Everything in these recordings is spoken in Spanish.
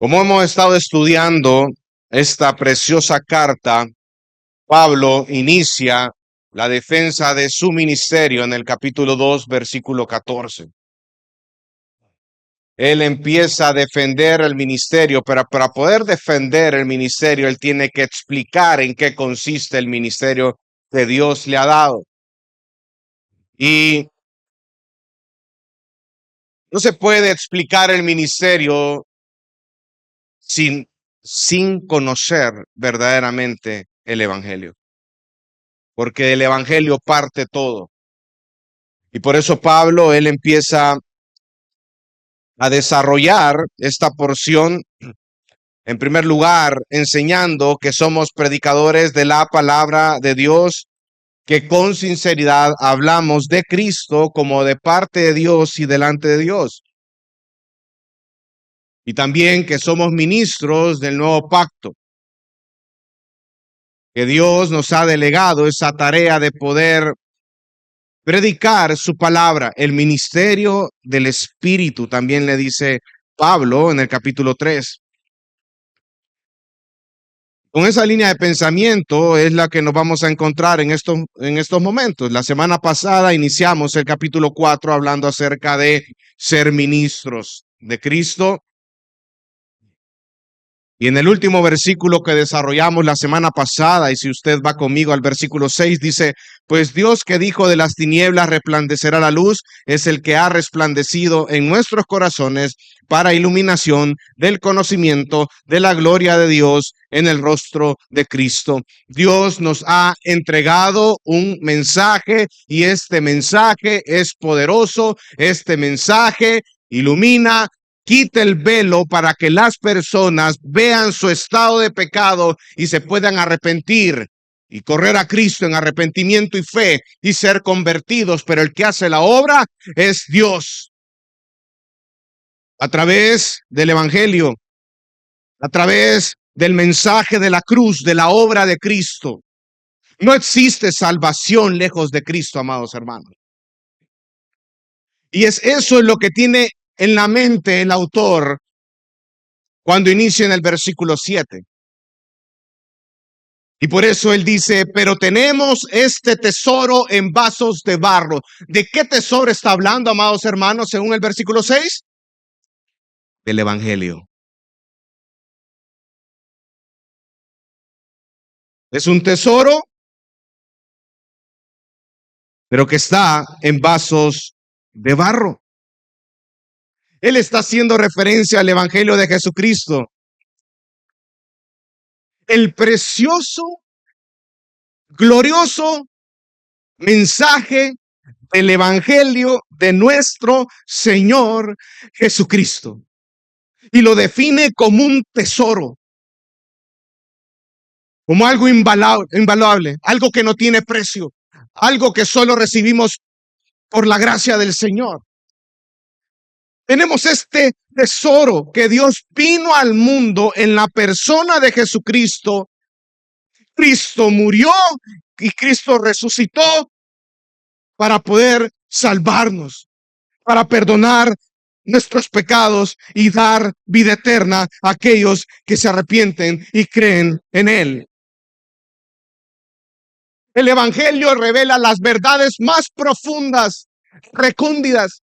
Como hemos estado estudiando esta preciosa carta, Pablo inicia la defensa de su ministerio en el capítulo 2, versículo 14. Él empieza a defender el ministerio, pero para poder defender el ministerio, él tiene que explicar en qué consiste el ministerio que Dios le ha dado. Y no se puede explicar el ministerio sin conocer verdaderamente el evangelio, porque del evangelio parte todo. Y por eso Pablo, él empieza a desarrollar esta porción, en primer lugar, enseñando que somos predicadores de la palabra de Dios, que con sinceridad hablamos de Cristo como de parte de Dios y delante de Dios. Y también que somos ministros del nuevo pacto, que Dios nos ha delegado esa tarea de poder predicar su palabra, el ministerio del Espíritu, también le dice Pablo en el capítulo 3. Con esa línea de pensamiento es la que nos vamos a encontrar en estos momentos. La semana pasada iniciamos el capítulo 4 hablando acerca de ser ministros de Cristo. Y en el último versículo que desarrollamos la semana pasada, y si usted va conmigo al versículo 6, dice, pues Dios que dijo de las tinieblas resplandecerá la luz, es el que ha resplandecido en nuestros corazones para iluminación del conocimiento de la gloria de Dios en el rostro de Cristo. Dios nos ha entregado un mensaje y este mensaje es poderoso, este mensaje ilumina, quita el velo para que las personas vean su estado de pecado y se puedan arrepentir y correr a Cristo en arrepentimiento y fe y ser convertidos. Pero el que hace la obra es Dios. A través del evangelio, a través del mensaje de la cruz, de la obra de Cristo. No existe salvación lejos de Cristo, amados hermanos. Y es eso lo que tiene en la mente el autor cuando inicia en el versículo 7. Y por eso él dice, pero tenemos este tesoro en vasos de barro. ¿De qué tesoro está hablando, amados hermanos, según el versículo 6? Del evangelio. Es un tesoro, pero que está en vasos de barro. Él está haciendo referencia al evangelio de Jesucristo. El precioso, glorioso mensaje del evangelio de nuestro Señor Jesucristo. Y lo define como un tesoro, como algo invaluable, algo que no tiene precio, algo que solo recibimos por la gracia del Señor. Tenemos este tesoro que Dios vino al mundo en la persona de Jesucristo. Cristo murió y Cristo resucitó para poder salvarnos, para perdonar nuestros pecados y dar vida eterna a aquellos que se arrepienten y creen en Él. El evangelio revela las verdades más profundas, recónditas,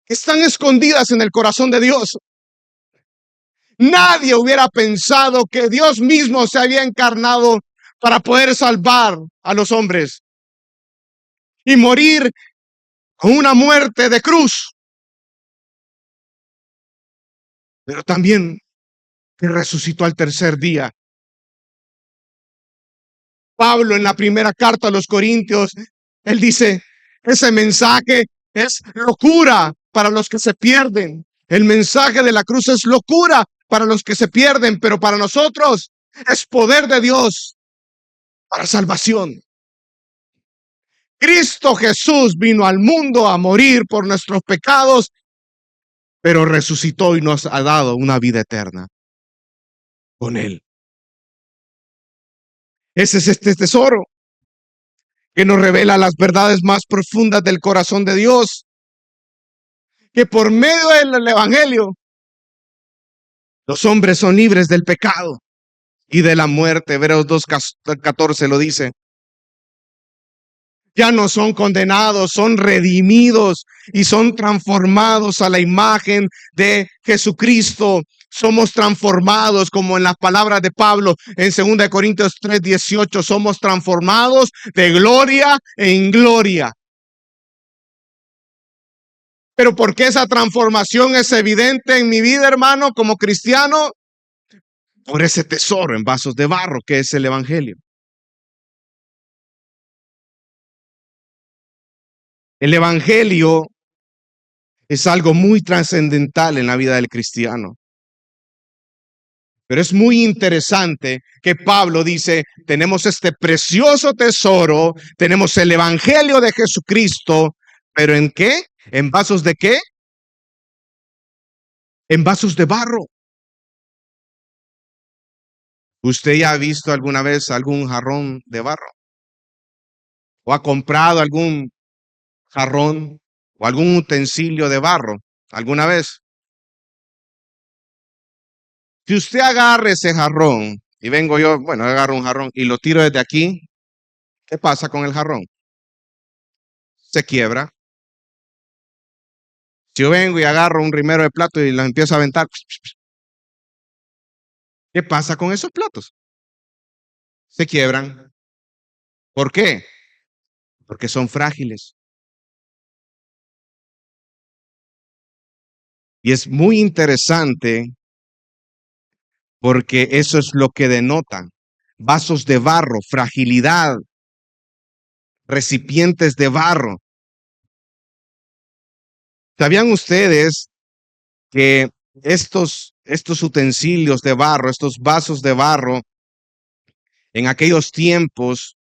que están escondidas en el corazón de Dios. Nadie hubiera pensado que Dios mismo se había encarnado para poder salvar a los hombres y morir con una muerte de cruz. Pero también que resucitó al tercer día. Pablo en la primera carta a los Corintios, él dice, ese mensaje es locura para los que se pierden. El mensaje de la cruz es locura para los que se pierden, pero para nosotros es poder de Dios para salvación. Cristo Jesús vino al mundo a morir por nuestros pecados, pero resucitó y nos ha dado una vida eterna con Él. Ese es este tesoro que nos revela las verdades más profundas del corazón de Dios, que por medio del evangelio Los hombres son libres del pecado y de la muerte. Hebreos 2:14 lo dice. Ya no son condenados, son redimidos y son transformados a la imagen de Jesucristo. Somos transformados, como en las palabras de Pablo en 2 Corintios 3:18, somos transformados de gloria en gloria. Pero ¿por qué esa transformación es evidente en mi vida, hermano, como cristiano? Por ese tesoro en vasos de barro que es el Evangelio. El Evangelio es algo muy trascendental en la vida del cristiano. Pero es muy interesante que Pablo dice, tenemos este precioso tesoro, tenemos el Evangelio de Jesucristo, pero ¿en qué? ¿En vasos de qué? En vasos de barro. ¿Usted ya ha visto alguna vez algún jarrón de barro? ¿O ha comprado algún jarrón o algún utensilio de barro alguna vez? Si usted agarra ese jarrón y vengo yo, bueno, agarro un jarrón y lo tiro desde aquí, ¿qué pasa con el jarrón? Se quiebra. Si yo vengo y agarro un rimero de platos y los empiezo a aventar, ¿qué pasa con esos platos? Se quiebran. ¿Por qué? Porque son frágiles. Y es muy interesante porque eso es lo que denotan. Vasos de barro, fragilidad, recipientes de barro. ¿Sabían ustedes que estos utensilios de barro, estos vasos de barro, en aquellos tiempos,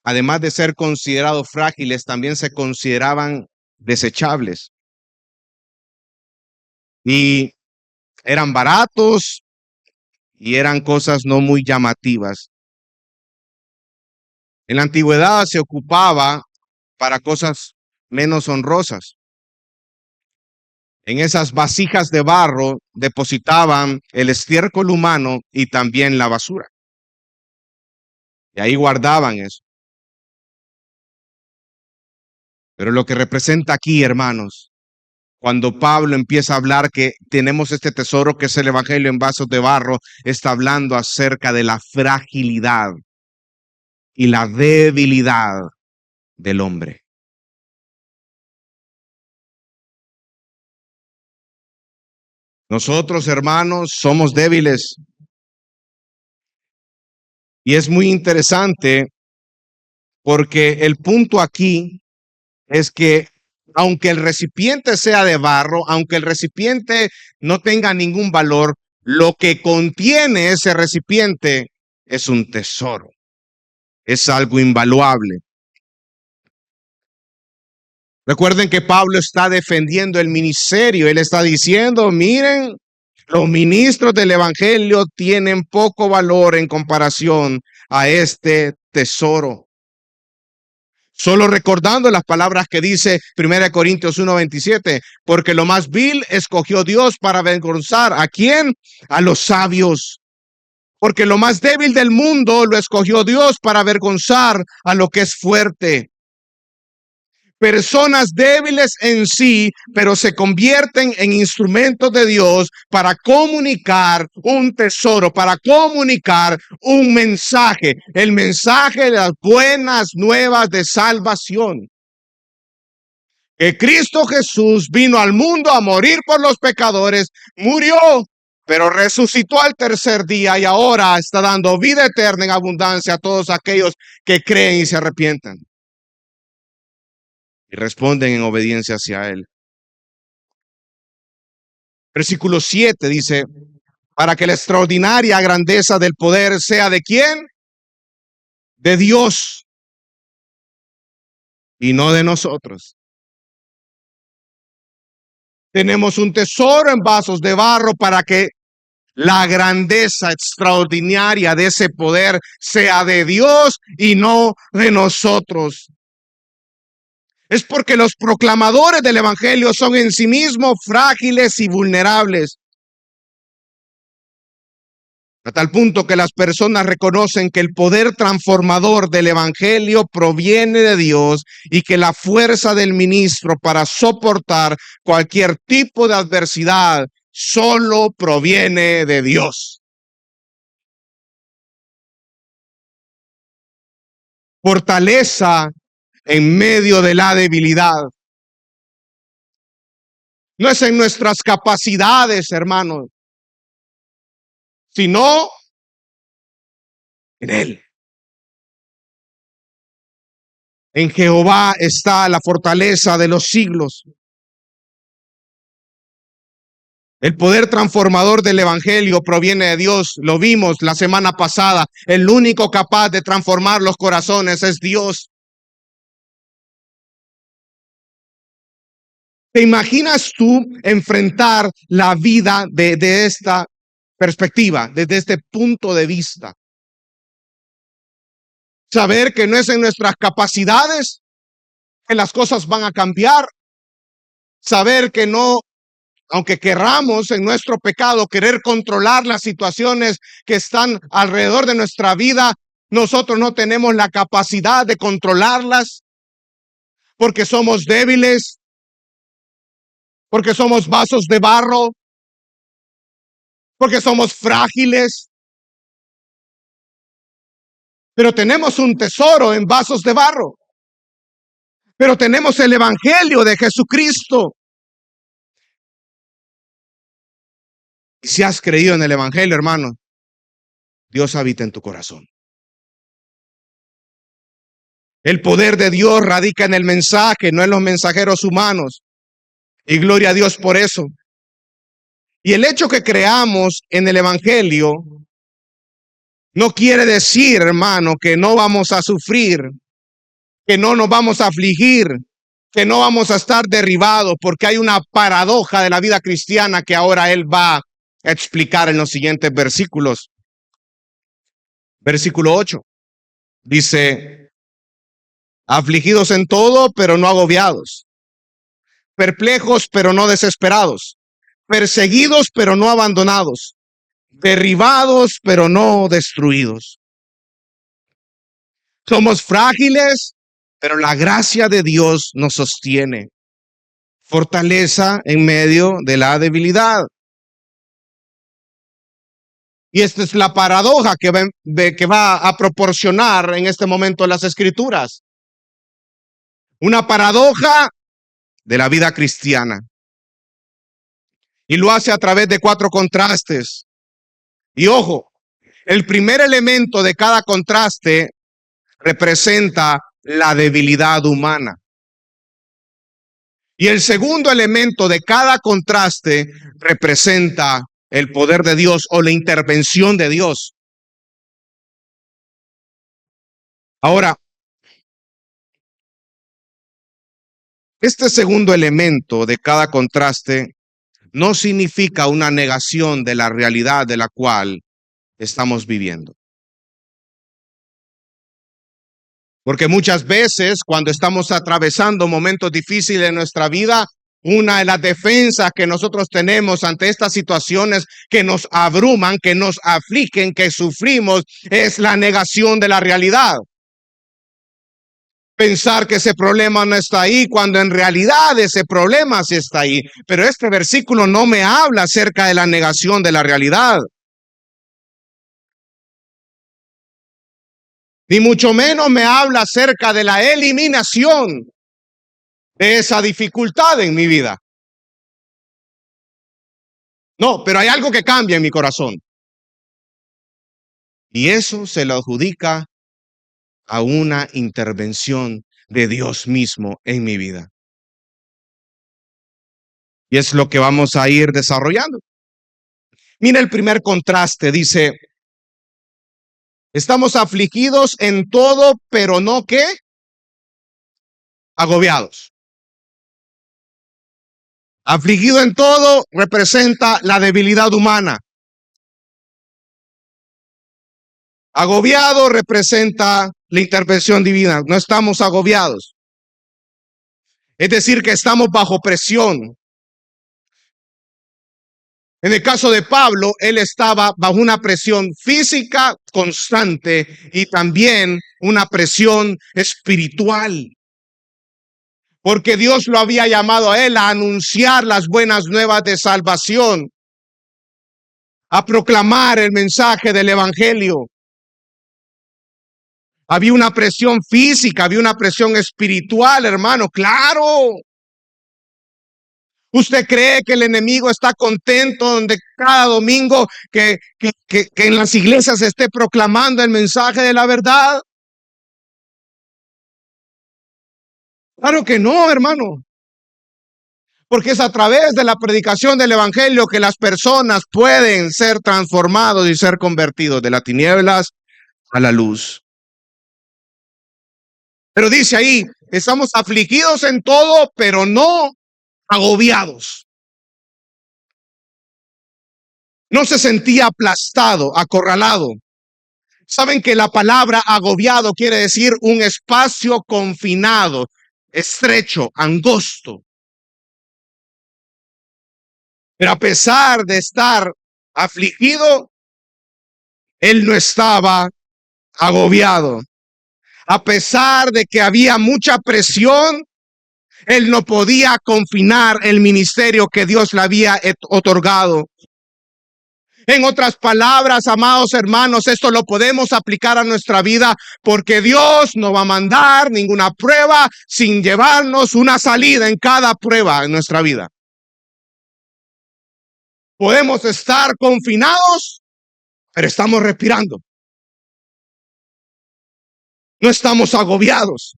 además de ser considerados frágiles, también se consideraban desechables? Y eran baratos y eran cosas no muy llamativas. En la antigüedad se ocupaba para cosas menos honrosas. En esas vasijas de barro depositaban el estiércol humano y también la basura. Y ahí guardaban eso. Pero lo que representa aquí, hermanos, cuando Pablo empieza a hablar que tenemos este tesoro que es el Evangelio en vasos de barro, está hablando acerca de la fragilidad y la debilidad del hombre. Nosotros, hermanos, somos débiles. Y es muy interesante porque el punto aquí es que aunque el recipiente sea de barro, aunque el recipiente no tenga ningún valor, lo que contiene ese recipiente es un tesoro, es algo invaluable. Recuerden que Pablo está defendiendo el ministerio. Él está diciendo, miren, los ministros del Evangelio tienen poco valor en comparación a este tesoro. Solo recordando las palabras que dice 1 Corintios 1:27, porque lo más vil escogió Dios para avergonzar. ¿A quién? A los sabios. Porque lo más débil del mundo lo escogió Dios para avergonzar a lo que es fuerte. Personas débiles en sí, pero se convierten en instrumentos de Dios para comunicar un tesoro, para comunicar un mensaje, el mensaje de las buenas nuevas de salvación. Que Cristo Jesús vino al mundo a morir por los pecadores, murió, pero resucitó al tercer día y ahora está dando vida eterna en abundancia a todos aquellos que creen y se arrepientan y responden en obediencia hacia Él. Versículo 7 dice, para que la extraordinaria grandeza del poder sea ¿de quién? De Dios y no de nosotros. Tenemos un tesoro en vasos de barro para que la grandeza extraordinaria de ese poder sea de Dios y no de nosotros. Es porque los proclamadores del Evangelio son en sí mismos frágiles y vulnerables. A tal punto que las personas reconocen que el poder transformador del evangelio proviene de Dios y que la fuerza del ministro para soportar cualquier tipo de adversidad solo proviene de Dios. Fortaleza en medio de la debilidad. No es en nuestras capacidades, hermanos, sino en Él. En Jehová está la fortaleza de los siglos. El poder transformador del evangelio proviene de Dios. Lo vimos la semana pasada. El único capaz de transformar los corazones es Dios. ¿Te imaginas tú enfrentar la vida de esta perspectiva, desde este punto de vista? Saber que no es en nuestras capacidades que las cosas van a cambiar. Saber que no, aunque querramos en nuestro pecado querer controlar las situaciones que están alrededor de nuestra vida, nosotros no tenemos la capacidad de controlarlas porque somos débiles, porque somos vasos de barro, porque somos frágiles. Pero tenemos un tesoro en vasos de barro. Pero tenemos el evangelio de Jesucristo. Y si has creído en el evangelio, hermano, Dios habita en tu corazón. El poder de Dios radica en el mensaje, no en los mensajeros humanos. Y gloria a Dios por eso. Y el hecho que creamos en el evangelio no quiere decir, hermano, que no vamos a sufrir, que no nos vamos a afligir, que no vamos a estar derribados, porque hay una paradoja de la vida cristiana que ahora él va a explicar en los siguientes versículos. Versículo 8 dice: afligidos en todo, pero no agobiados, perplejos, pero no desesperados, perseguidos, pero no abandonados, derribados, pero no destruidos. Somos frágiles, pero la gracia de Dios nos sostiene. Fortaleza en medio de la debilidad. Y esta es la paradoja que va a proporcionar en este momento las Escrituras. Una paradoja de la vida cristiana. Y lo hace a través de 4 contrastes. Y ojo, el primer elemento de cada contraste representa la debilidad humana. Y el segundo elemento de cada contraste representa el poder de Dios o la intervención de Dios. Ahora, este segundo elemento de cada contraste no significa una negación de la realidad de la cual estamos viviendo. Porque muchas veces cuando estamos atravesando momentos difíciles en nuestra vida, una de las defensas que nosotros tenemos ante estas situaciones que nos abruman, que nos afligen, que sufrimos, es la negación de la realidad. Pensar que ese problema no está ahí, cuando en realidad ese problema sí está ahí. Pero este versículo no me habla acerca de la negación de la realidad. Ni mucho menos me habla acerca de la eliminación de esa dificultad en mi vida. No, pero hay algo que cambia en mi corazón. Y eso se lo adjudica a una intervención de Dios mismo en mi vida. Y es lo que vamos a ir desarrollando. Mira el primer contraste, dice: estamos afligidos en todo, pero no ¿qué? Agobiados. Afligido en todo representa la debilidad humana. Agobiado representa la intervención divina. No estamos agobiados. Es decir, que estamos bajo presión. En el caso de Pablo, él estaba bajo una presión física constante y también una presión espiritual, porque Dios lo había llamado a él a anunciar las buenas nuevas de salvación, a proclamar el mensaje del evangelio. Había una presión física, había una presión espiritual, hermano, claro. ¿Usted cree que el enemigo está contento donde cada domingo que en las iglesias se esté proclamando el mensaje de la verdad? Claro que no, hermano. Porque es a través de la predicación del evangelio que las personas pueden ser transformados y ser convertidos de las tinieblas a la luz. Pero dice ahí, estamos afligidos en todo, pero no agobiados. No se sentía aplastado, acorralado. Saben que la palabra agobiado quiere decir un espacio confinado, estrecho, angosto. Pero a pesar de estar afligido, él no estaba agobiado. A pesar de que había mucha presión, él no podía confinar el ministerio que Dios le había otorgado. En otras palabras, amados hermanos, esto lo podemos aplicar a nuestra vida porque Dios no va a mandar ninguna prueba sin llevarnos una salida en cada prueba en nuestra vida. Podemos estar confinados, pero estamos respirando. No estamos agobiados.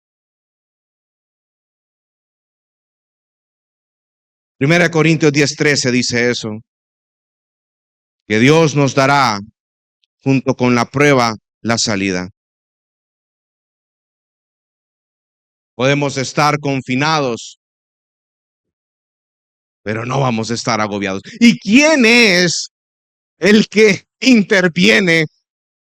1 Corintios 10:13 dice eso, que Dios nos dará junto con la prueba la salida. Podemos estar confinados, pero no vamos a estar agobiados. ¿Y quién es el que interviene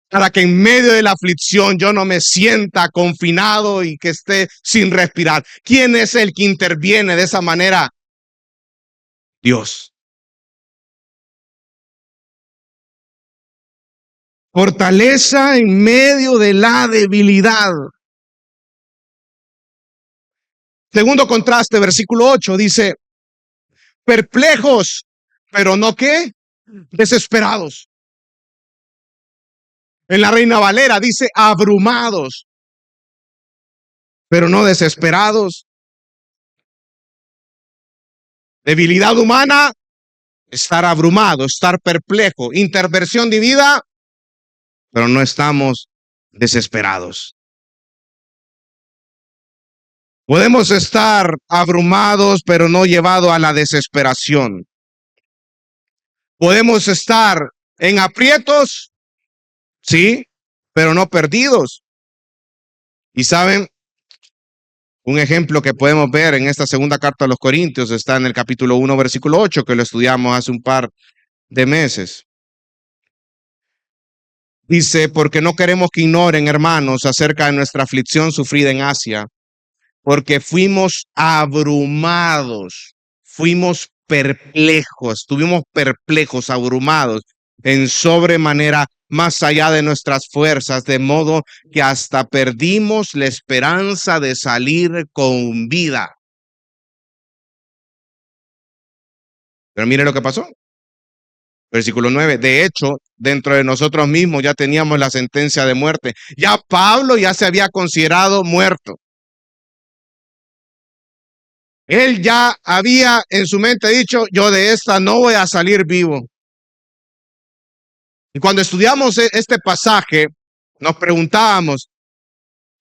para que en medio de la aflicción yo no me sienta confinado y que esté sin respirar? ¿Quién es el que interviene de esa manera? Dios. Fortaleza en medio de la debilidad. Segundo contraste, versículo 8 dice, perplejos, pero no ¿qué? Desesperados. En la Reina Valera dice abrumados, pero no desesperados. Debilidad humana, estar abrumado, estar perplejo. Interversión divina, pero no estamos desesperados. Podemos estar abrumados, pero no llevados a la desesperación. Podemos estar en aprietos, sí, pero no perdidos. Y saben, un ejemplo que podemos ver en esta segunda carta a los Corintios está en el capítulo 1, versículo 8, que lo estudiamos hace un par de meses. Dice, porque no queremos que ignoren, hermanos, acerca de nuestra aflicción sufrida en Asia, porque fuimos abrumados, fuimos perplejos, estuvimos perplejos, abrumados en sobremanera más allá de nuestras fuerzas, de modo que hasta perdimos la esperanza de salir con vida. Pero mire lo que pasó. Versículo 9, de hecho, dentro de nosotros mismos ya teníamos la sentencia de muerte. Ya Pablo ya se había considerado muerto. Él ya había en su mente dicho, yo de esta no voy a salir vivo. Y cuando estudiamos este pasaje, nos preguntábamos,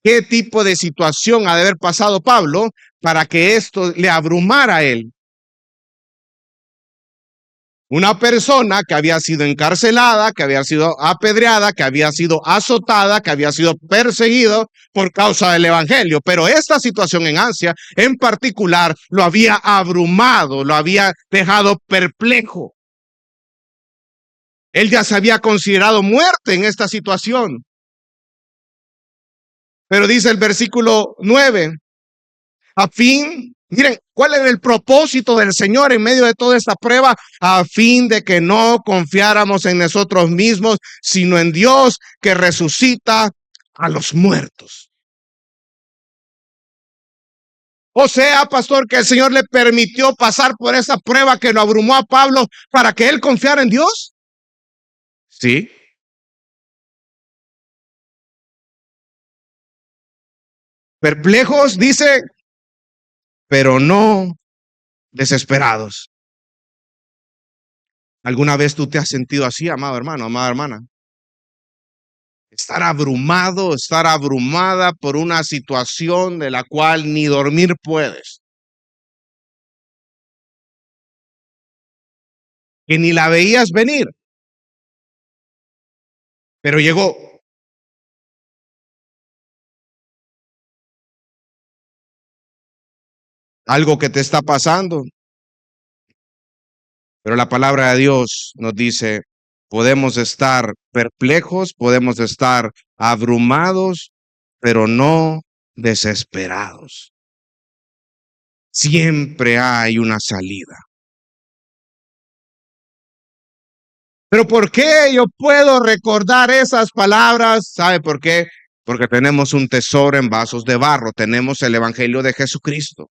¿qué tipo de situación ha de haber pasado Pablo para que esto le abrumara a él? Una persona que había sido encarcelada, que había sido apedreada, que había sido azotada, que había sido perseguido por causa del evangelio. Pero esta situación en Asia, en particular, lo había abrumado, lo había dejado perplejo. Él ya se había considerado muerte en esta situación. Pero dice el versículo 9, a fin Miren, ¿cuál era el propósito del Señor en medio de toda esta prueba? A fin de que no confiáramos en nosotros mismos, sino en Dios que resucita a los muertos. O sea, pastor, que el Señor le permitió pasar por esa prueba que lo abrumó a Pablo para que él confiara en Dios. Sí. Perplejos, dice, pero no desesperados. ¿Alguna vez tú te has sentido así, amado hermano, amada hermana? Estar abrumado, estar abrumada por una situación de la cual ni dormir puedes, que ni la veías venir, pero llegó. Algo que te está pasando, pero la palabra de Dios nos dice, podemos estar perplejos, podemos estar abrumados, pero no desesperados. Siempre hay una salida. Pero ¿por qué yo puedo recordar esas palabras? ¿Sabe por qué? Porque tenemos un tesoro en vasos de barro, tenemos el Evangelio de Jesucristo.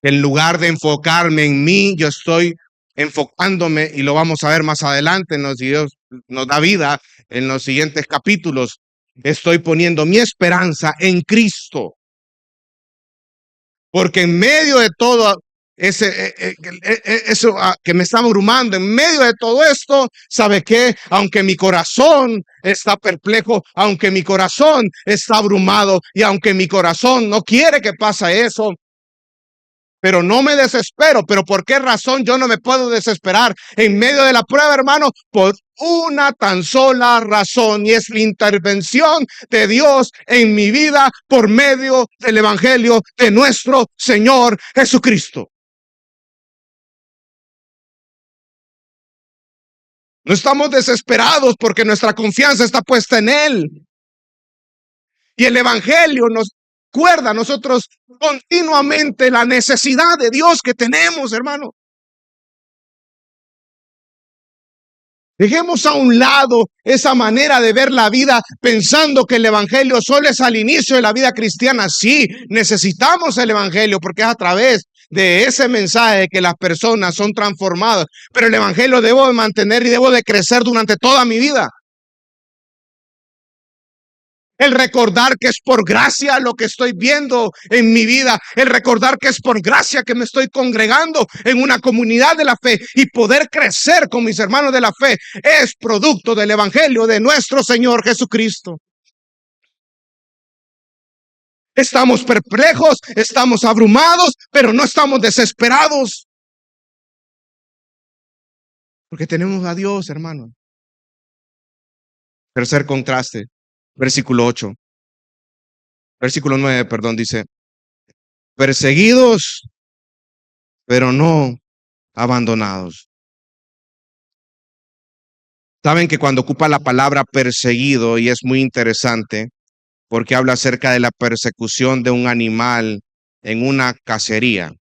En lugar de enfocarme en mí, yo estoy enfocándome, y lo vamos a ver más adelante, Dios nos da vida en los siguientes capítulos. Estoy poniendo mi esperanza en Cristo. Porque en medio de todo eso que me está abrumando, en medio de todo esto, ¿sabe qué? Aunque mi corazón está perplejo, aunque mi corazón está abrumado y aunque mi corazón no quiere que pase eso, pero no me desespero. ¿Pero por qué razón yo no me puedo desesperar en medio de la prueba, hermano? Por una tan sola razón, y es la intervención de Dios en mi vida por medio del Evangelio de nuestro Señor Jesucristo. No estamos desesperados porque nuestra confianza está puesta en Él. Y el Evangelio nos recuerda a nosotros continuamente la necesidad de Dios que tenemos, hermano. Dejemos a un lado esa manera de ver la vida pensando que el Evangelio solo es al inicio de la vida cristiana. Sí, necesitamos el Evangelio porque es a través de ese mensaje que las personas son transformadas. Pero el Evangelio debo de mantener y debo de crecer durante toda mi vida. El recordar que es por gracia lo que estoy viendo en mi vida. El recordar que es por gracia que me estoy congregando en una comunidad de la fe y poder crecer con mis hermanos de la fe es producto del Evangelio de nuestro Señor Jesucristo. Estamos perplejos, estamos abrumados, pero no estamos desesperados. Porque tenemos a Dios, hermano. Tercer contraste, versículo 8. Versículo 9, perdón, dice, perseguidos, pero no abandonados. Saben que cuando ocupa la palabra perseguido, y es muy interesante, porque habla acerca de la persecución de un animal en una cacería.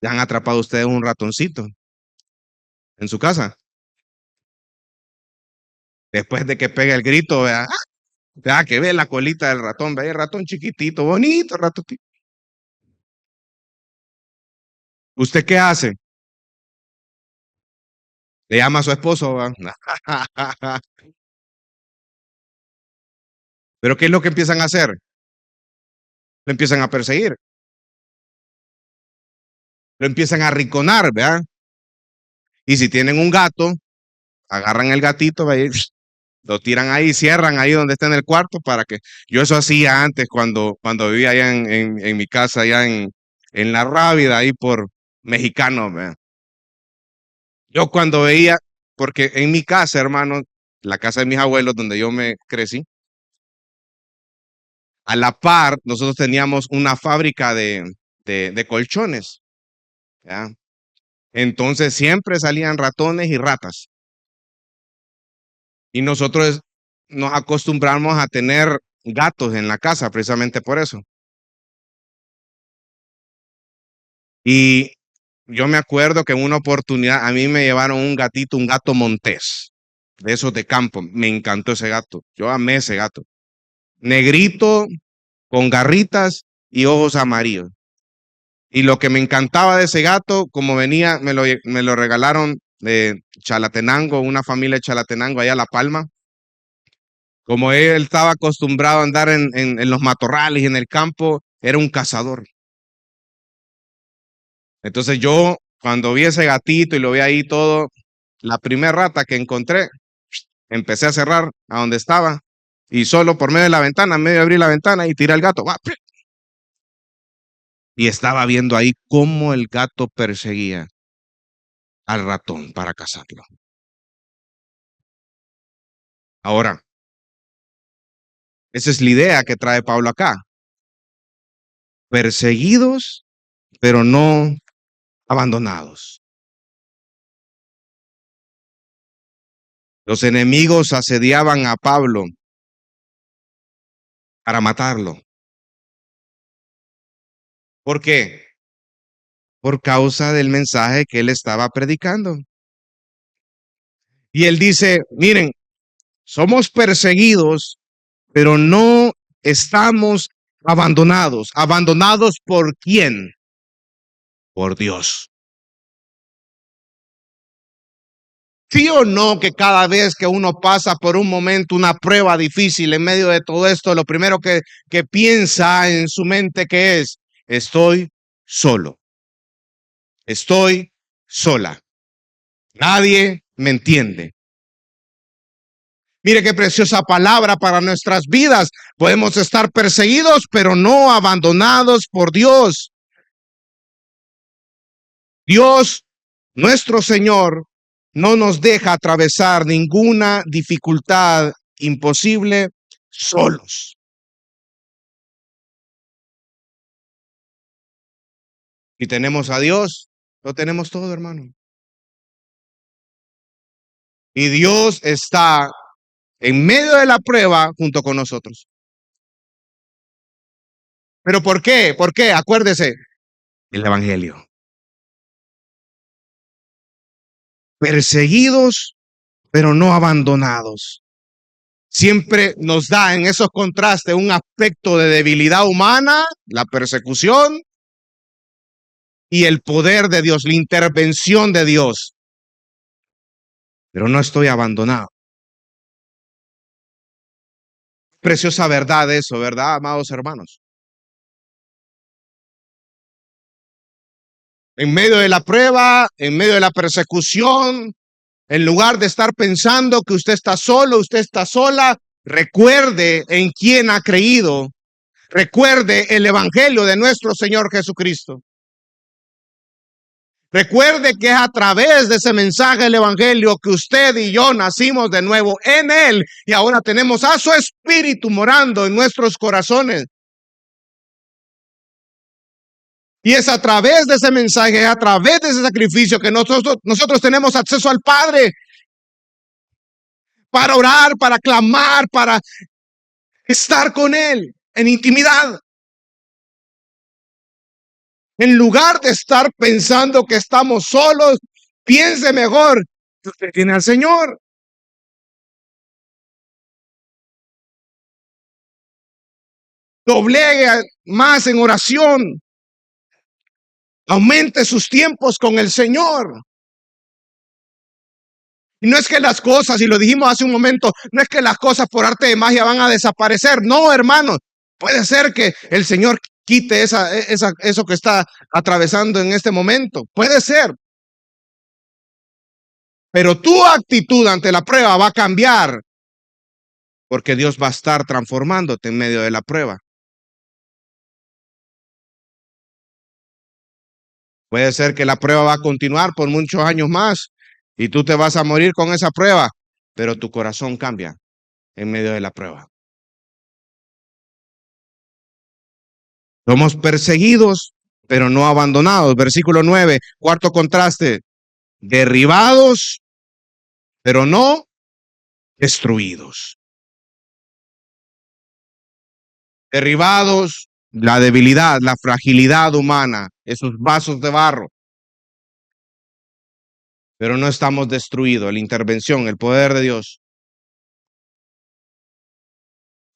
¿Ya han atrapado ustedes un ratoncito en su casa? Después de que pega el grito, vea, vea que ve la colita del ratón, ve el ratón chiquitito, bonito ratotito. ¿Usted qué hace? Le llama a su esposo, ¿va? Pero ¿qué es lo que empiezan a hacer? Lo empiezan a perseguir, lo empiezan a arrinconar, ¿verdad? Y si tienen un gato, agarran el gatito, ¿ve? Lo tiran ahí, cierran ahí donde está en el cuarto para que... Yo eso hacía antes cuando vivía allá en mi casa, allá en La Rábida, ahí por Mexicano, ¿verdad? Yo cuando veía, porque en mi casa, hermano, la casa de mis abuelos, donde yo me crecí, a la par, nosotros teníamos una fábrica de colchones, ¿ya? Entonces siempre salían ratones y ratas. Y nosotros nos acostumbramos a tener gatos en la casa, precisamente por eso. Y yo me acuerdo que en una oportunidad a mí me llevaron un gatito, un gato montés, de esos de campo. Me encantó ese gato. Yo amé ese gato. Negrito, con garritas y ojos amarillos. Y lo que me encantaba de ese gato, como venía, me lo regalaron de Chalatenango, una familia de Chalatenango, allá a La Palma. Como él estaba acostumbrado a andar en los matorrales y en el campo, era un cazador. Entonces yo, cuando vi ese gatito y lo vi ahí todo, la primera rata que encontré, empecé a cerrar a donde estaba y solo por medio de la ventana, medio abrí la ventana y tiré al gato. Y estaba viendo ahí cómo el gato perseguía al ratón para cazarlo. Ahora, esa es la idea que trae Pablo acá. Perseguidos, pero no abandonados. Los enemigos asediaban a Pablo para matarlo. ¿Por qué? Por causa del mensaje que él estaba predicando. Y él dice, miren, somos perseguidos, pero no estamos abandonados. ¿Abandonados por quién? Por Dios. ¿Sí o no que cada vez que uno pasa por un momento, una prueba difícil en medio de todo esto, lo primero que piensa en su mente que es, estoy solo, estoy sola, nadie me entiende? Mire qué preciosa palabra para nuestras vidas. Podemos estar perseguidos, pero no abandonados por Dios. Dios, nuestro Señor, no nos deja atravesar ninguna dificultad imposible solos. Si tenemos a Dios, lo tenemos todo, hermano. Y Dios está en medio de la prueba junto con nosotros. ¿Pero por qué? ¿Por qué? Acuérdese, el Evangelio. Perseguidos, pero no abandonados. Siempre nos da en esos contrastes un aspecto de debilidad humana, la persecución, y el poder de Dios, la intervención de Dios. Pero no estoy abandonado. Preciosa verdad eso, ¿verdad, amados hermanos? En medio de la prueba, en medio de la persecución, en lugar de estar pensando que usted está solo, usted está sola, recuerde en quién ha creído. Recuerde el evangelio de nuestro Señor Jesucristo. Recuerde que es a través de ese mensaje del evangelio que usted y yo nacimos de nuevo en Él y ahora tenemos a su Espíritu morando en nuestros corazones. Y es a través de ese mensaje, es a través de ese sacrificio que nosotros tenemos acceso al Padre para orar, para clamar, para estar con Él en intimidad. En lugar de estar pensando que estamos solos, piense mejor que usted tiene al Señor. Doblegue más en oración. Aumente sus tiempos con el Señor. Y no es que las cosas, y lo dijimos hace un momento, no es que las cosas por arte de magia van a desaparecer. No, hermano. Puede ser que el Señor quite eso que está atravesando en este momento. Puede ser. Pero tu actitud ante la prueba va a cambiar. Porque Dios va a estar transformándote en medio de la prueba. Puede ser que la prueba va a continuar por muchos años más y tú te vas a morir con esa prueba, pero tu corazón cambia en medio de la prueba. Somos perseguidos, pero no abandonados. Versículo 9, cuarto contraste. Derribados, pero no destruidos. Derribados, la debilidad, la fragilidad humana, esos vasos de barro. Pero no estamos destruidos, la intervención, el poder de Dios.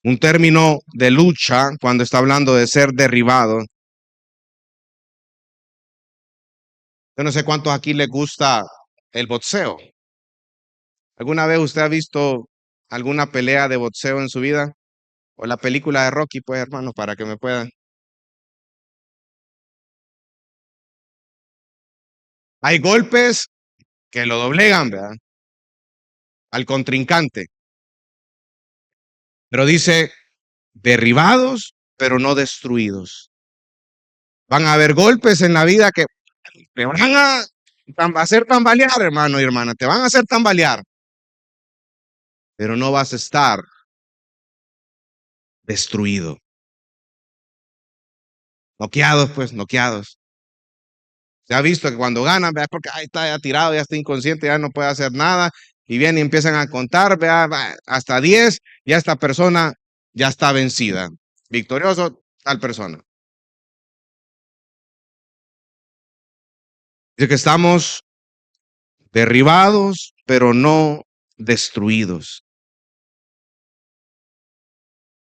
Un término de lucha cuando está hablando de ser derribado. Yo no sé cuántos aquí les gusta el boxeo. ¿Alguna vez usted ha visto alguna pelea de boxeo en su vida? O la película de Rocky, pues, hermano, para que me puedan. Hay golpes que lo doblegan, ¿verdad? Al contrincante. Pero dice, derribados, pero no destruidos. Van a haber golpes en la vida que te van a hacer tambalear, hermano y hermana. Te van a hacer tambalear. Pero no vas a estar destruido. Noqueados, pues, noqueados. Se ha visto que cuando ganan, vea, porque ahí está ya tirado, ya está inconsciente, ya no puede hacer nada. Y vienen y empiezan a contar, vea, hasta 10, ya esta persona ya está vencida. Victorioso, tal persona. Dice que estamos derribados, pero no destruidos.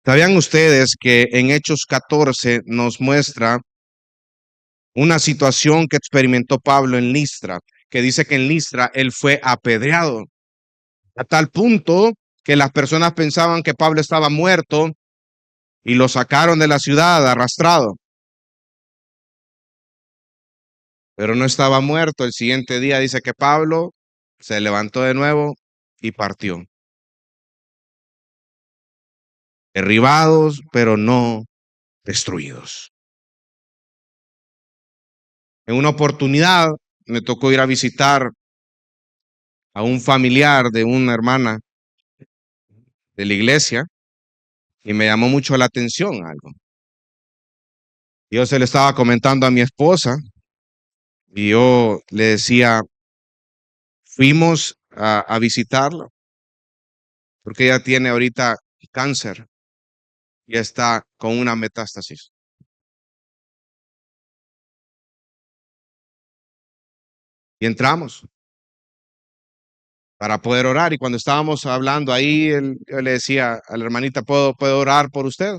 ¿Sabían ustedes que en Hechos 14 nos muestra una situación que experimentó Pablo en Listra, que dice que en Listra él fue apedreado a tal punto que las personas pensaban que Pablo estaba muerto y lo sacaron de la ciudad arrastrado? Pero no estaba muerto. El siguiente día dice que Pablo se levantó de nuevo y partió. Derribados, pero no destruidos. En una oportunidad me tocó ir a visitar a un familiar de una hermana de la iglesia y me llamó mucho la atención algo. Yo se le estaba comentando a mi esposa y yo le decía, fuimos a visitarla porque ella tiene ahorita cáncer y está con una metástasis. Y entramos para poder orar. Y cuando estábamos hablando ahí, yo le decía a la hermanita, ¿puedo orar por usted?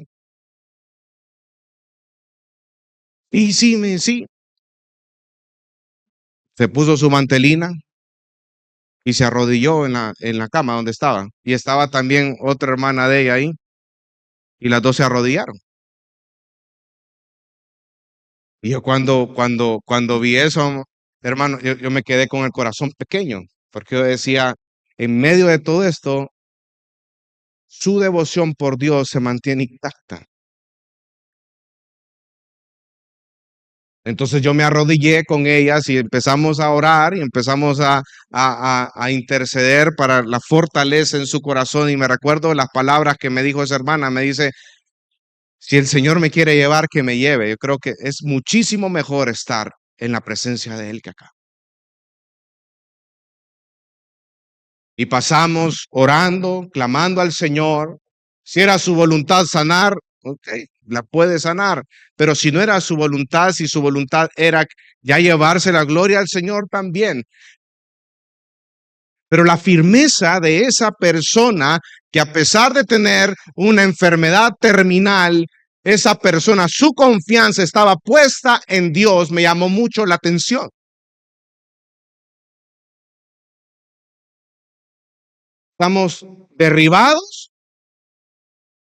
Y sí. Se puso su mantelina y se arrodilló en la cama donde estaba. Y estaba también otra hermana de ella ahí. Y las dos se arrodillaron. Y yo cuando vi eso, hermano, yo me quedé con el corazón pequeño. Porque yo decía, en medio de todo esto, su devoción por Dios se mantiene intacta. Entonces yo me arrodillé con ellas y empezamos a orar y empezamos a interceder para la fortaleza en su corazón. Y me recuerdo las palabras que me dijo esa hermana. Me dice, si el Señor me quiere llevar, que me lleve. Yo creo que es muchísimo mejor estar en la presencia de Él que acá. Y pasamos orando, clamando al Señor. Si era su voluntad sanar, ok, la puede sanar. Pero si no era su voluntad, si su voluntad era ya llevarse la gloria al Señor también. Pero la firmeza de esa persona que a pesar de tener una enfermedad terminal, esa persona, su confianza estaba puesta en Dios, me llamó mucho la atención. Estamos derribados,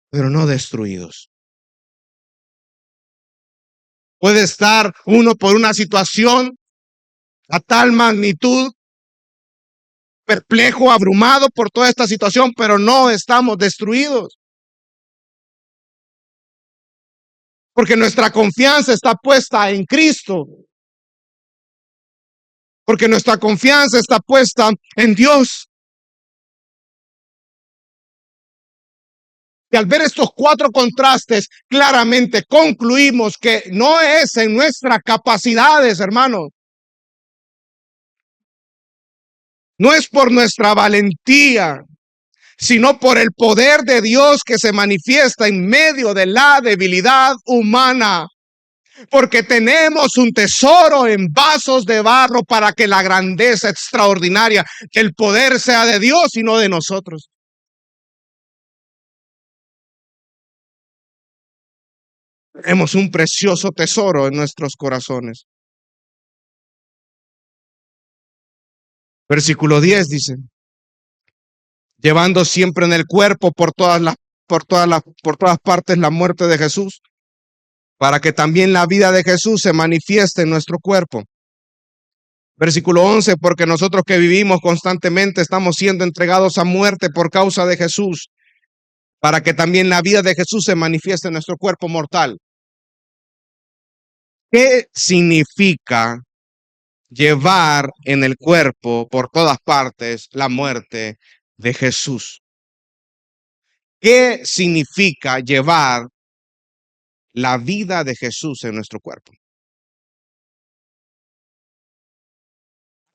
pero no destruidos. Puede estar uno por una situación a tal magnitud, perplejo, abrumado por toda esta situación, pero no estamos destruidos. Porque nuestra confianza está puesta en Cristo. Porque nuestra confianza está puesta en Dios. Y al ver estos cuatro contrastes, claramente concluimos que no es en nuestras capacidades, hermanos. No es por nuestra valentía, sino por el poder de Dios que se manifiesta en medio de la debilidad humana. Porque tenemos un tesoro en vasos de barro para que la grandeza extraordinaria del poder sea de Dios y no de nosotros. Tenemos un precioso tesoro en nuestros corazones. Versículo 10 dice, llevando siempre en el cuerpo por todas partes la muerte de Jesús, para que también la vida de Jesús se manifieste en nuestro cuerpo. Versículo 11, porque nosotros que vivimos constantemente estamos siendo entregados a muerte por causa de Jesús, para que también la vida de Jesús se manifieste en nuestro cuerpo mortal. ¿Qué significa llevar en el cuerpo por todas partes la muerte de Jesús? ¿Qué significa llevar la vida de Jesús en nuestro cuerpo?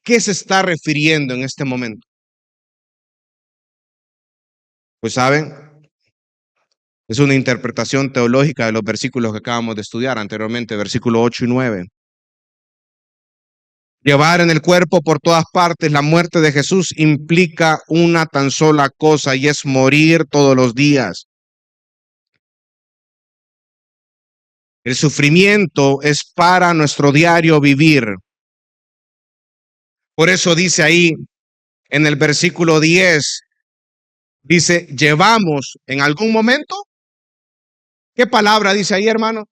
¿Qué se está refiriendo en este momento? Pues saben, es una interpretación teológica de los versículos que acabamos de estudiar anteriormente, versículos 8 y 9. Llevar en el cuerpo por todas partes la muerte de Jesús implica una tan sola cosa, y es morir todos los días. El sufrimiento es para nuestro diario vivir. Por eso dice ahí en el versículo 10, dice, llevamos en algún momento. ¿Qué palabra dice ahí, hermano?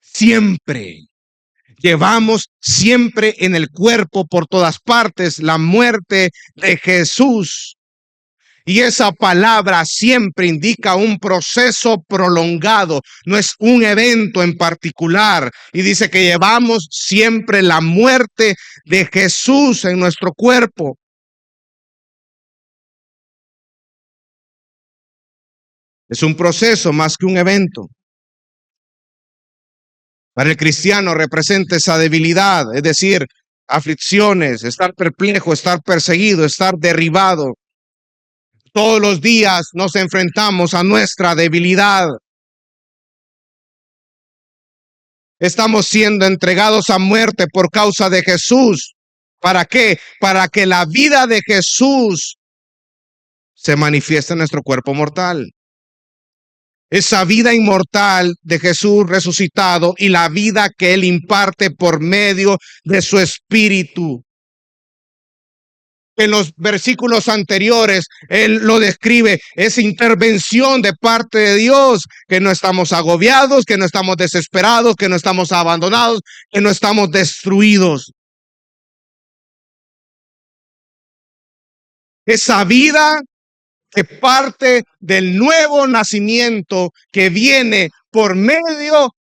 Siempre. Llevamos siempre en el cuerpo por todas partes la muerte de Jesús. Y esa palabra siempre indica un proceso prolongado, no es un evento en particular. Y dice que llevamos siempre la muerte de Jesús en nuestro cuerpo. Es un proceso más que un evento. Para el cristiano representa esa debilidad, es decir, aflicciones, estar perplejo, estar perseguido, estar derribado. Todos los días nos enfrentamos a nuestra debilidad. Estamos siendo entregados a muerte por causa de Jesús. ¿Para qué? Para que la vida de Jesús se manifieste en nuestro cuerpo mortal. Esa vida inmortal de Jesús resucitado y la vida que Él imparte por medio de su Espíritu. En los versículos anteriores, Él lo describe, esa intervención de parte de Dios, que no estamos agobiados, que no estamos desesperados, que no estamos abandonados, que no estamos destruidos. Esa vida que parte del nuevo nacimiento que viene por medio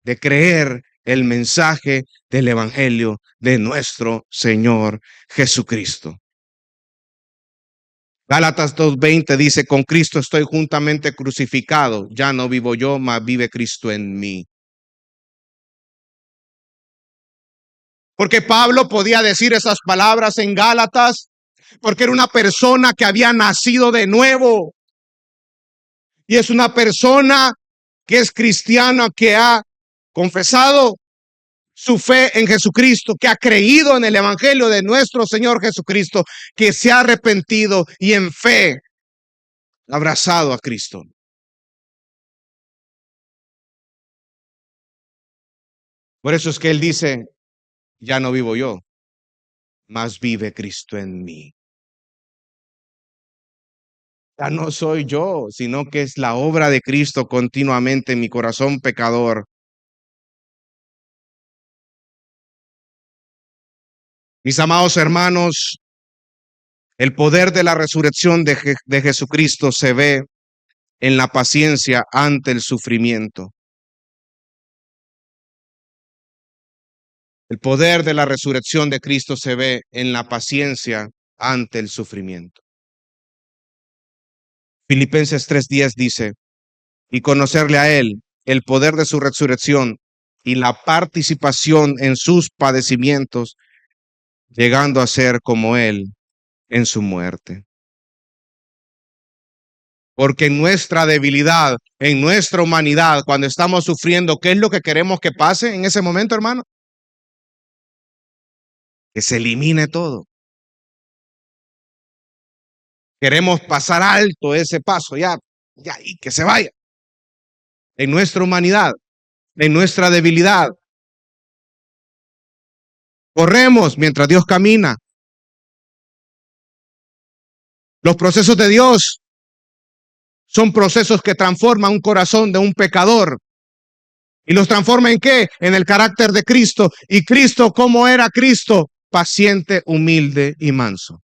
de creer el mensaje del Evangelio de nuestro Señor Jesucristo. Gálatas 2:20 dice, con Cristo estoy juntamente crucificado, ya no vivo yo, mas vive Cristo en mí. Porque Pablo podía decir esas palabras en Gálatas, porque era una persona que había nacido de nuevo. Y es una persona que es cristiana, que ha confesado su fe en Jesucristo, que ha creído en el Evangelio de nuestro Señor Jesucristo, que se ha arrepentido y en fe abrazado a Cristo. Por eso es que él dice, ya no vivo yo, mas vive Cristo en mí. Ya no soy yo, sino que es la obra de Cristo continuamente en mi corazón pecador. Mis amados hermanos, el poder de la resurrección de Jesucristo se ve en la paciencia ante el sufrimiento. El poder de la resurrección de Cristo se ve en la paciencia ante el sufrimiento. Filipenses 3:10 dice, y conocerle a Él, el poder de su resurrección y la participación en sus padecimientos, llegando a ser como Él en su muerte. Porque en nuestra debilidad, en nuestra humanidad, cuando estamos sufriendo, ¿qué es lo que queremos que pase en ese momento, hermano? Que se elimine todo. Queremos pasar alto ese paso, ya, y que se vaya. En nuestra humanidad, en nuestra debilidad. Corremos mientras Dios camina. Los procesos de Dios son procesos que transforman un corazón de un pecador. ¿Y los transforma en qué? En el carácter de Cristo. ¿Y Cristo cómo era Cristo? Paciente, humilde y manso.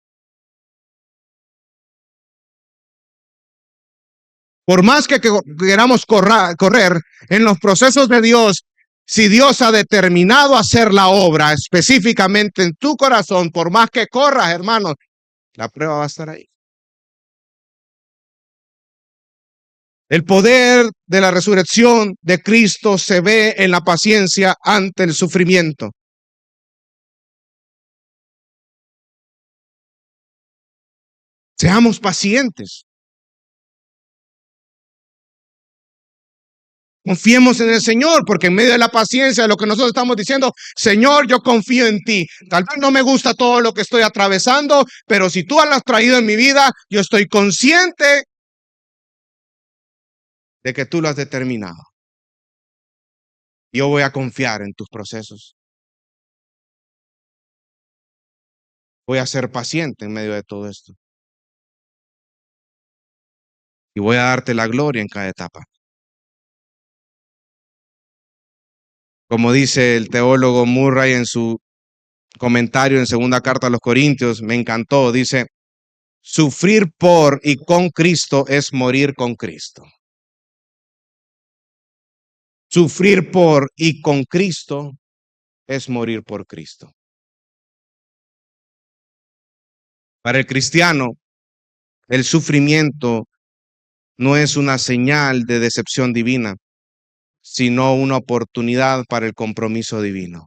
Por más que queramos correr en los procesos de Dios, si Dios ha determinado hacer la obra específicamente en tu corazón, por más que corras, hermano, la prueba va a estar ahí. El poder de la resurrección de Cristo se ve en la paciencia ante el sufrimiento. Seamos pacientes. Confiemos en el Señor, porque en medio de la paciencia de lo que nosotros estamos diciendo, Señor, yo confío en ti. Tal vez no me gusta todo lo que estoy atravesando, pero si tú lo has traído en mi vida, yo estoy consciente de que tú lo has determinado. Yo voy a confiar en tus procesos. Voy a ser paciente en medio de todo esto. Y voy a darte la gloria en cada etapa. Como dice el teólogo Murray en su comentario en segunda carta a los Corintios, me encantó, dice, sufrir por y con Cristo es morir con Cristo. Sufrir por y con Cristo es morir por Cristo. Para el cristiano, el sufrimiento no es una señal de decepción divina, sino una oportunidad para el compromiso divino.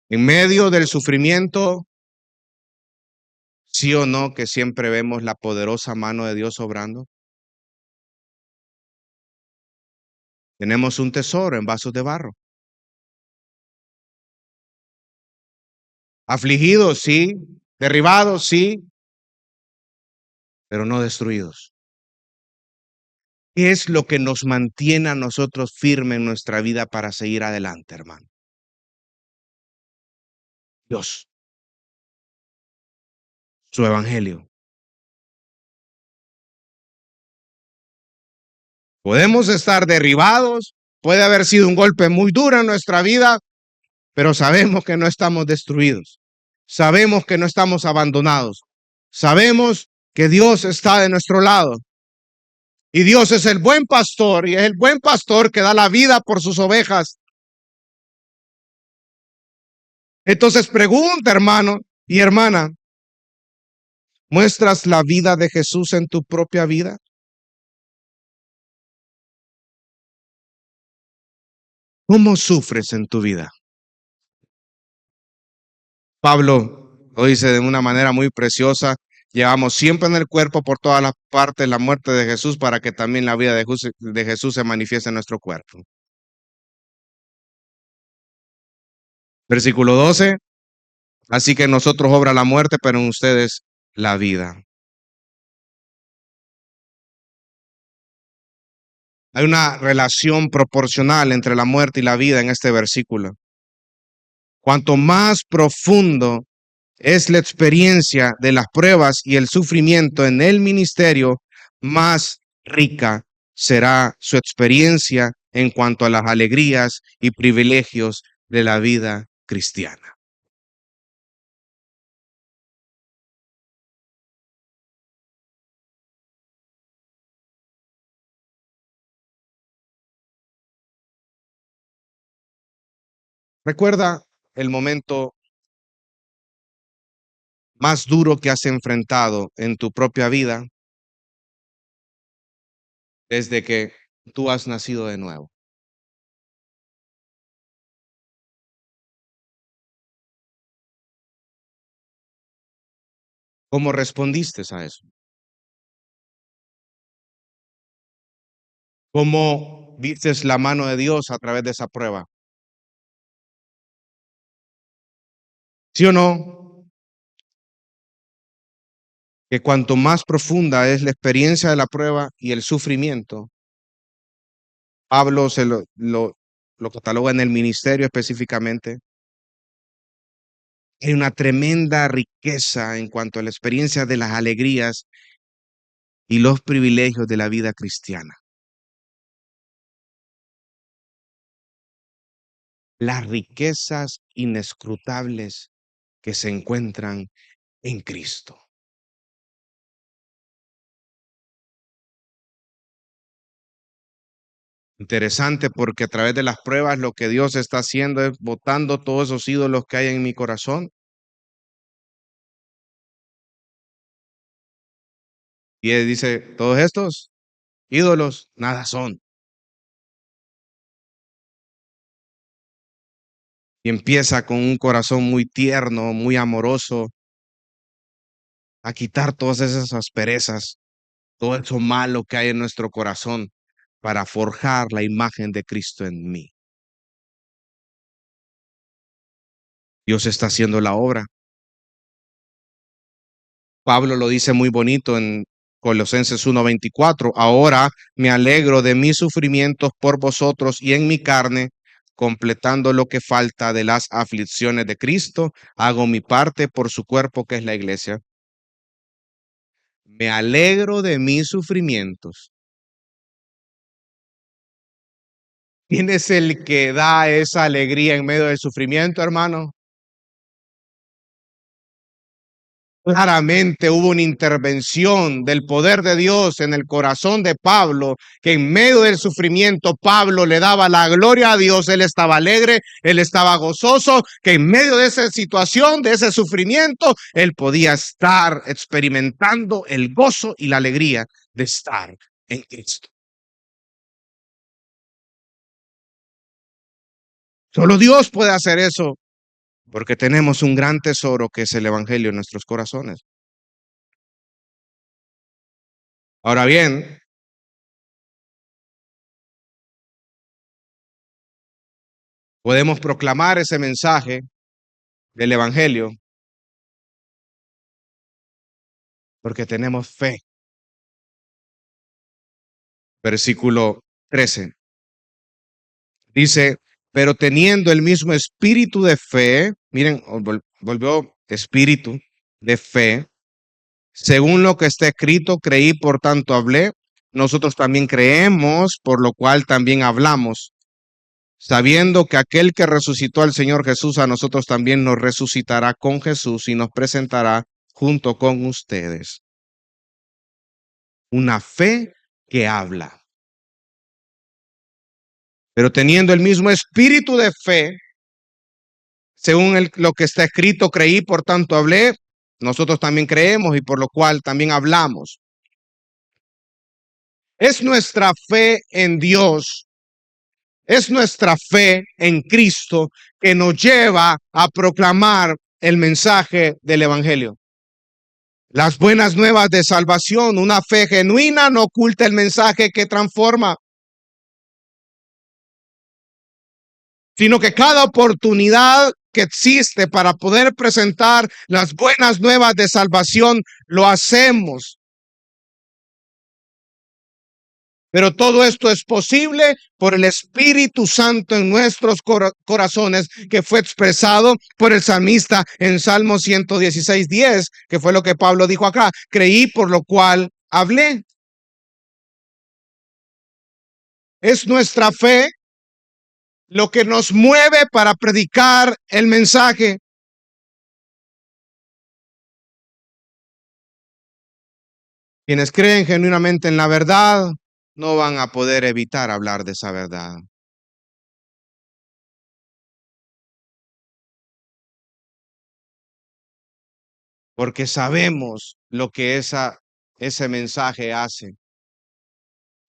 En medio del sufrimiento, sí o no, que siempre vemos la poderosa mano de Dios obrando. Tenemos un tesoro en vasos de barro. Afligidos, sí. Derribados, sí. Pero no destruidos. ¿Qué es lo que nos mantiene a nosotros firmes en nuestra vida para seguir adelante, hermano? Dios, su evangelio. Podemos estar derribados, puede haber sido un golpe muy duro en nuestra vida, pero sabemos que no estamos destruidos. Sabemos que no estamos abandonados. Sabemos que Dios está de nuestro lado. Y Dios es el buen pastor y es el buen pastor que da la vida por sus ovejas. Entonces pregunta, hermano y hermana, ¿muestras la vida de Jesús en tu propia vida? ¿Cómo sufres en tu vida? Pablo lo dice de una manera muy preciosa. Llevamos siempre en el cuerpo por todas las partes la muerte de Jesús para que también la vida de Jesús se manifieste en nuestro cuerpo. Versículo 12. Así que en nosotros obra la muerte, pero en ustedes la vida. Hay una relación proporcional entre la muerte y la vida en este versículo. Cuanto más profundo es la experiencia de las pruebas y el sufrimiento en el ministerio, más rica será su experiencia en cuanto a las alegrías y privilegios de la vida cristiana. Recuerda el momento más duro que has enfrentado en tu propia vida desde que tú has nacido de nuevo. ¿Cómo respondiste a eso? ¿Cómo vistes la mano de Dios a través de esa prueba? ¿Sí o no? Que cuanto más profunda es la experiencia de la prueba y el sufrimiento, Pablo lo cataloga en el ministerio específicamente, hay una tremenda riqueza en cuanto a la experiencia de las alegrías y los privilegios de la vida cristiana. Las riquezas inescrutables que se encuentran en Cristo. Interesante porque a través de las pruebas lo que Dios está haciendo es botando todos esos ídolos que hay en mi corazón. Y él dice, todos estos ídolos nada son. Y empieza con un corazón muy tierno, muy amoroso, a quitar todas esas asperezas, todo eso malo que hay en nuestro corazón para forjar la imagen de Cristo en mí. Dios está haciendo la obra. Pablo lo dice muy bonito en Colosenses 1:24. Ahora me alegro de mis sufrimientos por vosotros y en mi carne, completando lo que falta de las aflicciones de Cristo, hago mi parte por su cuerpo que es la iglesia. Me alegro de mis sufrimientos. ¿Quién es el que da esa alegría en medio del sufrimiento, hermano? Claramente hubo una intervención del poder de Dios en el corazón de Pablo, que en medio del sufrimiento Pablo le daba la gloria a Dios, él estaba alegre, él estaba gozoso, que en medio de esa situación, de ese sufrimiento, él podía estar experimentando el gozo y la alegría de estar en Cristo. Solo Dios puede hacer eso, porque tenemos un gran tesoro que es el Evangelio en nuestros corazones. Ahora bien, podemos proclamar ese mensaje del Evangelio porque tenemos fe. Versículo 13 dice, pero teniendo el mismo espíritu de fe, miren, volvió espíritu de fe, según lo que está escrito, creí, por tanto hablé. Nosotros también creemos, por lo cual también hablamos, sabiendo que aquel que resucitó al Señor Jesús, a nosotros también nos resucitará con Jesús y nos presentará junto con ustedes. Una fe que habla. Pero teniendo el mismo espíritu de fe, según lo que está escrito, creí, por tanto hablé, nosotros también creemos y por lo cual también hablamos. Es nuestra fe en Dios, es nuestra fe en Cristo que nos lleva a proclamar el mensaje del Evangelio. Las buenas nuevas de salvación, una fe genuina no oculta el mensaje que transforma, sino que cada oportunidad que existe para poder presentar las buenas nuevas de salvación, lo hacemos. Pero todo esto es posible por el Espíritu Santo en nuestros corazones, que fue expresado por el salmista en Salmo 116:10, que fue lo que Pablo dijo acá. Creí, por lo cual hablé. Es nuestra fe lo que nos mueve para predicar el mensaje. Quienes creen genuinamente en la verdad no van a poder evitar hablar de esa verdad. Porque sabemos lo que ese mensaje hace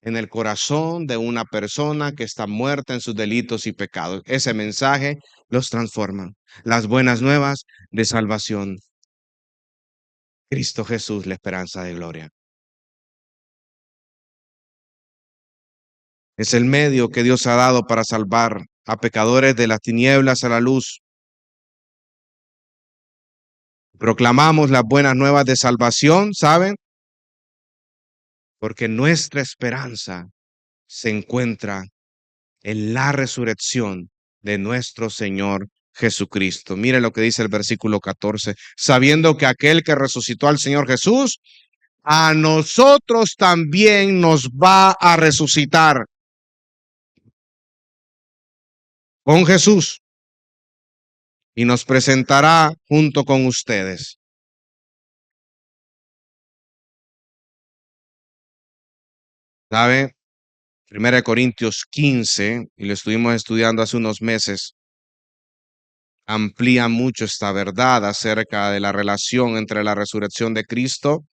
en el corazón de una persona que está muerta en sus delitos y pecados. Ese mensaje los transforma. Las buenas nuevas de salvación. Cristo Jesús, la esperanza de gloria. Es el medio que Dios ha dado para salvar a pecadores de las tinieblas a la luz. Proclamamos las buenas nuevas de salvación, ¿saben? Porque nuestra esperanza se encuentra en la resurrección de nuestro Señor Jesucristo. Mire lo que dice el versículo 14, sabiendo que aquel que resucitó al Señor Jesús, a nosotros también nos va a resucitar con Jesús y nos presentará junto con ustedes. ¿Sabe? 1 Corintios 15, y lo estuvimos estudiando hace unos meses, amplía mucho esta verdad acerca de la relación entre la resurrección de Cristo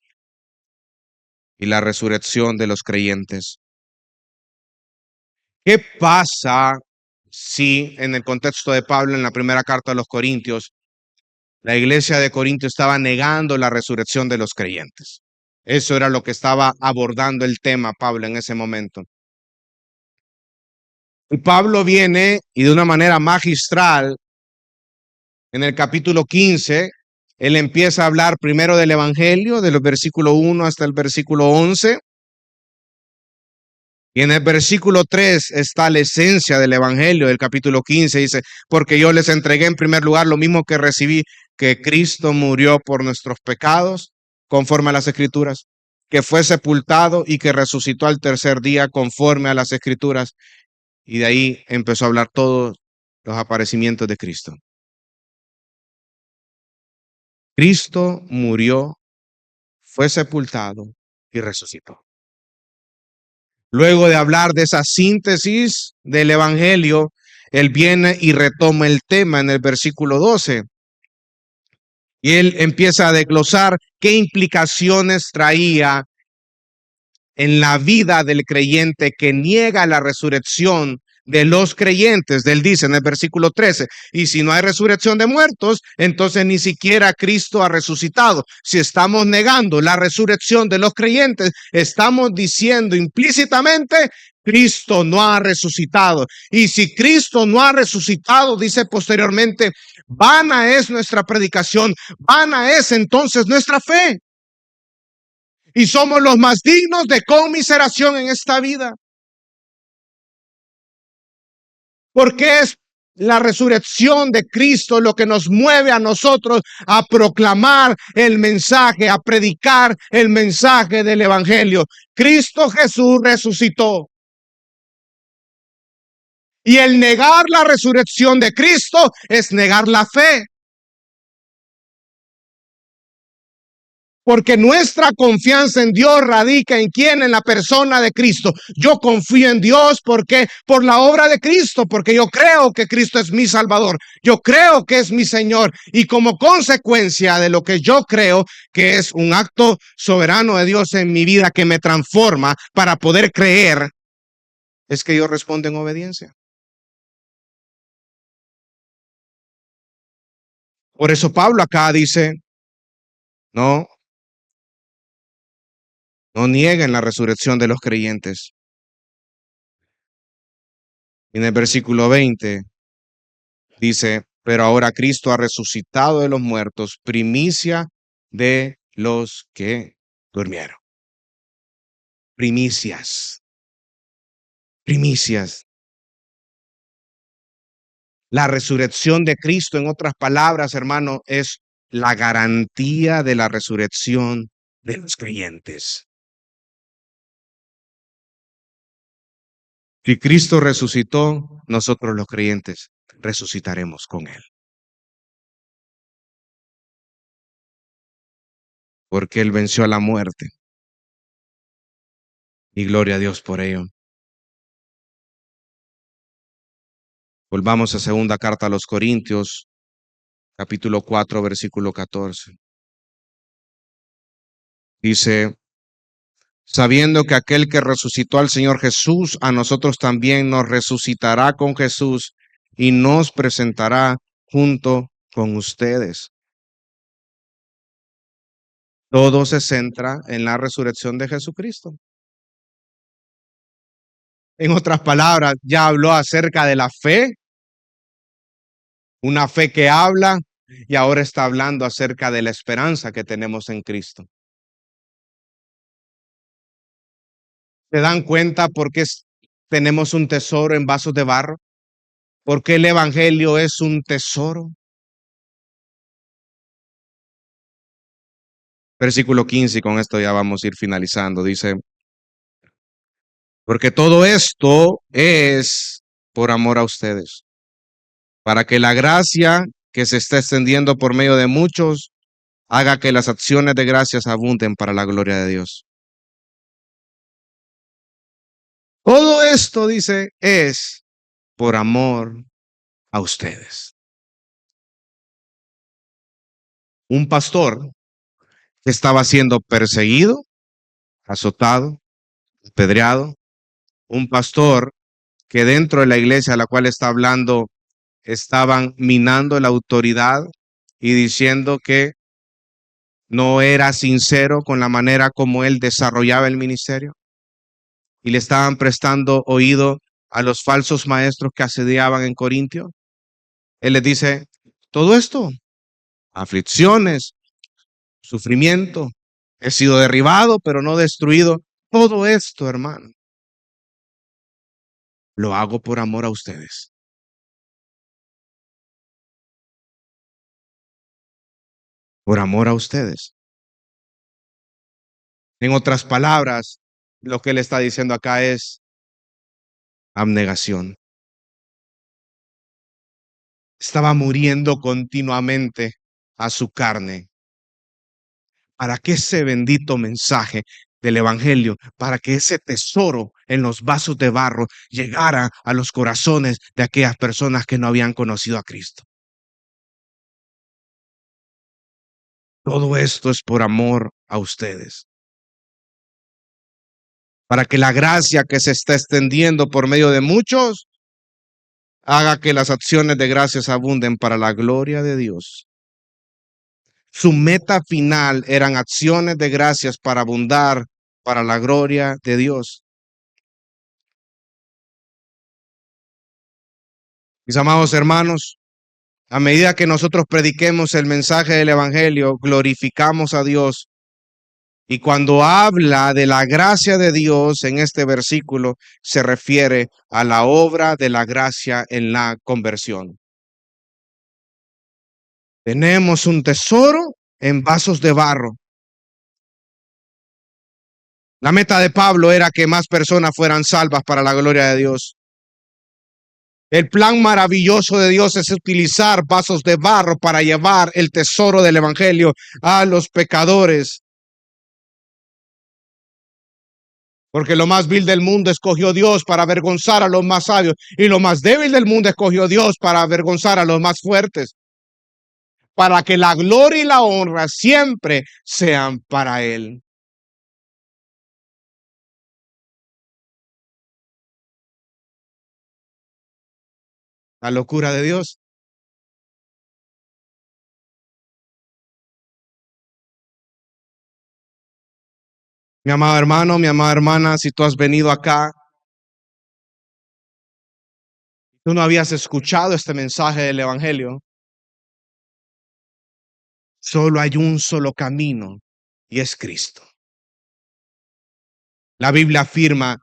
y la resurrección de los creyentes. ¿Qué pasa si en el contexto de Pablo en la primera carta a los Corintios, la iglesia de Corinto estaba negando la resurrección de los creyentes? Eso era lo que estaba abordando el tema Pablo en ese momento. Y Pablo viene y de una manera magistral, en el capítulo 15, él empieza a hablar primero del Evangelio, de los versículos 1 hasta el versículo 11. Y en el versículo 3 está la esencia del Evangelio. Del capítulo 15 dice, porque yo les entregué en primer lugar lo mismo que recibí, que Cristo murió por nuestros pecados, conforme a las Escrituras, que fue sepultado y que resucitó al tercer día, conforme a las Escrituras. Y de ahí empezó a hablar todos los aparecimientos de Cristo. Cristo murió, fue sepultado y resucitó. Luego de hablar de esa síntesis del Evangelio, él viene y retoma el tema en el versículo 12. Y él empieza a desglosar qué implicaciones traía en la vida del creyente que niega la resurrección de los creyentes. Él dice en el versículo 13, y si no hay resurrección de muertos, entonces ni siquiera Cristo ha resucitado. Si estamos negando la resurrección de los creyentes, estamos diciendo implícitamente, Cristo no ha resucitado. Y si Cristo no ha resucitado, dice posteriormente, vana es nuestra predicación, vana es entonces nuestra fe. Y somos los más dignos de conmiseración en esta vida. Porque es la resurrección de Cristo lo que nos mueve a nosotros a proclamar el mensaje, a predicar el mensaje del Evangelio. Cristo Jesús resucitó. Y el negar la resurrección de Cristo es negar la fe. Porque nuestra confianza en Dios radica en quién, en la persona de Cristo. Yo confío en Dios porque por la obra de Cristo, porque yo creo que Cristo es mi Salvador. Yo creo que es mi Señor. Y como consecuencia de lo que yo creo que es un acto soberano de Dios en mi vida que me transforma para poder creer, es que yo respondo en obediencia. Por eso Pablo acá dice, no nieguen la resurrección de los creyentes. En el versículo 20 dice, pero ahora Cristo ha resucitado de los muertos, primicia de los que durmieron. Primicias. Primicias. La resurrección de Cristo, en otras palabras, hermano, es la garantía de la resurrección de los creyentes. Si Cristo resucitó, nosotros los creyentes resucitaremos con Él. Porque Él venció a la muerte. Y gloria a Dios por ello. Volvamos a segunda carta a los Corintios, capítulo 4, versículo 14. Dice, sabiendo que aquel que resucitó al Señor Jesús, a nosotros también nos resucitará con Jesús y nos presentará junto con ustedes. Todo se centra en la resurrección de Jesucristo. En otras palabras, ya habló acerca de la fe, una fe que habla, y ahora está hablando acerca de la esperanza que tenemos en Cristo. ¿Se dan cuenta por qué tenemos un tesoro en vasos de barro? ¿Por qué el evangelio es un tesoro? Versículo 15, y con esto ya vamos a ir finalizando. Dice, porque todo esto es por amor a ustedes, para que la gracia que se está extendiendo por medio de muchos haga que las acciones de gracias abunden para la gloria de Dios. Todo esto, dice, es por amor a ustedes. Un pastor que estaba siendo perseguido, azotado, apedreado, un pastor que dentro de la iglesia a la cual está hablando estaban minando la autoridad y diciendo que no era sincero con la manera como él desarrollaba el ministerio, y le estaban prestando oído a los falsos maestros que asediaban en Corintio. Él les dice, todo esto, aflicciones, sufrimiento, he sido derribado, pero no destruido. Todo esto, hermano, lo hago por amor a ustedes. Por amor a ustedes. En otras palabras, lo que él está diciendo acá es abnegación. Estaba muriendo continuamente a su carne para que ese bendito mensaje del evangelio, para que ese tesoro en los vasos de barro llegara a los corazones de aquellas personas que no habían conocido a Cristo. Todo esto es por amor a ustedes, para que la gracia que se está extendiendo por medio de muchos haga que las acciones de gracias abunden para la gloria de Dios. Su meta final eran acciones de gracias para abundar para la gloria de Dios. Mis amados hermanos, a medida que nosotros prediquemos el mensaje del evangelio, glorificamos a Dios. Y cuando habla de la gracia de Dios en este versículo, se refiere a la obra de la gracia en la conversión. Tenemos un tesoro en vasos de barro. La meta de Pablo era que más personas fueran salvas para la gloria de Dios. El plan maravilloso de Dios es utilizar vasos de barro para llevar el tesoro del evangelio a los pecadores. Porque lo más vil del mundo escogió Dios para avergonzar a los más sabios, y lo más débil del mundo escogió Dios para avergonzar a los más fuertes, para que la gloria y la honra siempre sean para Él. La locura de Dios. Mi amado hermano, mi amada hermana, si tú has venido acá, tú no habías escuchado este mensaje del evangelio, solo hay un solo camino y es Cristo. La Biblia afirma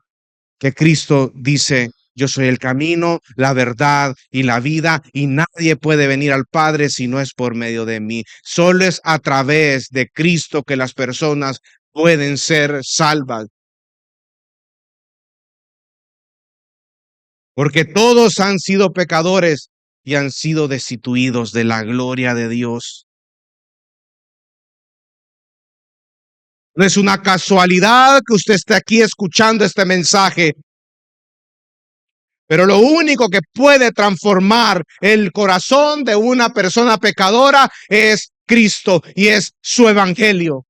que Cristo dice, yo soy el camino, la verdad y la vida, y nadie puede venir al Padre si no es por medio de mí. Solo es a través de Cristo que las personas pueden ser salvas. Porque todos han sido pecadores y han sido destituidos de la gloria de Dios. No es una casualidad que usted esté aquí escuchando este mensaje, pero lo único que puede transformar el corazón de una persona pecadora es Cristo y es su evangelio.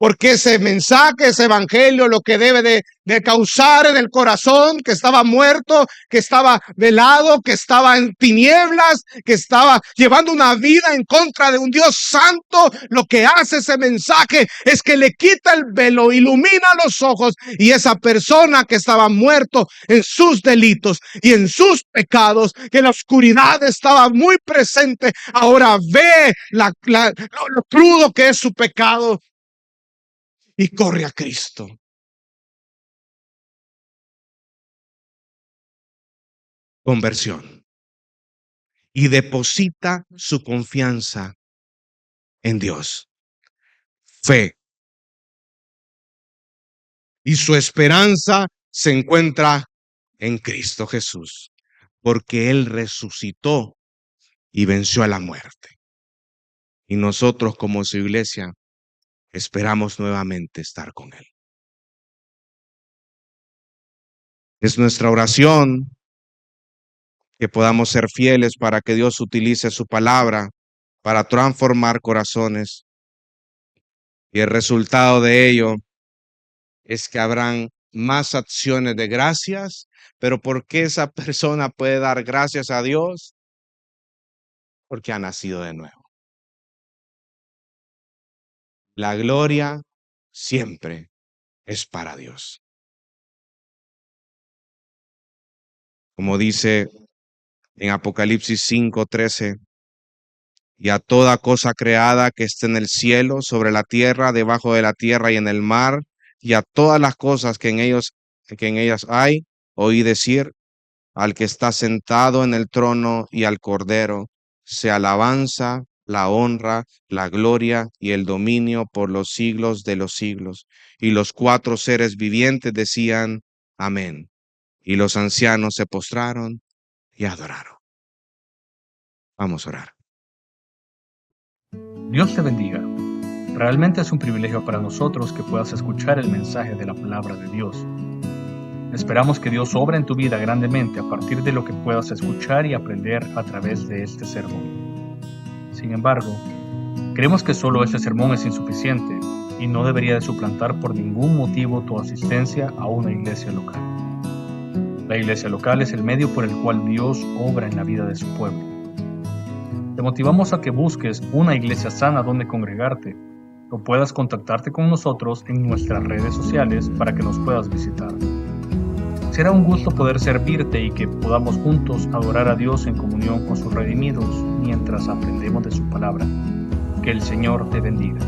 Porque ese mensaje, ese evangelio, lo que debe de causar en el corazón, que estaba muerto, que estaba velado, que estaba en tinieblas, que estaba llevando una vida en contra de un Dios santo, lo que hace ese mensaje es que le quita el velo, ilumina los ojos, y esa persona que estaba muerto en sus delitos y en sus pecados, que en la oscuridad estaba muy presente, ahora ve lo crudo que es su pecado y corre a Cristo. Conversión. Y deposita su confianza en Dios. Fe. Y su esperanza se encuentra en Cristo Jesús, porque Él resucitó y venció a la muerte. Y nosotros como su iglesia esperamos nuevamente estar con Él. Es nuestra oración que podamos ser fieles para que Dios utilice su palabra para transformar corazones. Y el resultado de ello es que habrán más acciones de gracias. Pero ¿por qué esa persona puede dar gracias a Dios? Porque ha nacido de nuevo. La gloria siempre es para Dios. Como dice en Apocalipsis 5:13, y a toda cosa creada que esté en el cielo, sobre la tierra, debajo de la tierra y en el mar, y a todas las cosas que en ellas hay, oí decir: al que está sentado en el trono y al Cordero, sea alabanza, la honra, la gloria y el dominio por los siglos de los siglos. Y los 4 seres vivientes decían: amén. Y los ancianos se postraron y adoraron. Vamos a orar. Dios te bendiga. Realmente es un privilegio para nosotros que puedas escuchar el mensaje de la palabra de Dios. Esperamos que Dios obre en tu vida grandemente a partir de lo que puedas escuchar y aprender a través de este sermón. Sin embargo, creemos que solo este sermón es insuficiente y no debería de suplantar por ningún motivo tu asistencia a una iglesia local. La iglesia local es el medio por el cual Dios obra en la vida de su pueblo. Te motivamos a que busques una iglesia sana donde congregarte o puedas contactarte con nosotros en nuestras redes sociales para que nos puedas visitar. Será un gusto poder servirte y que podamos juntos adorar a Dios en comunión con sus redimidos mientras aprendemos de su palabra. Que el Señor te bendiga.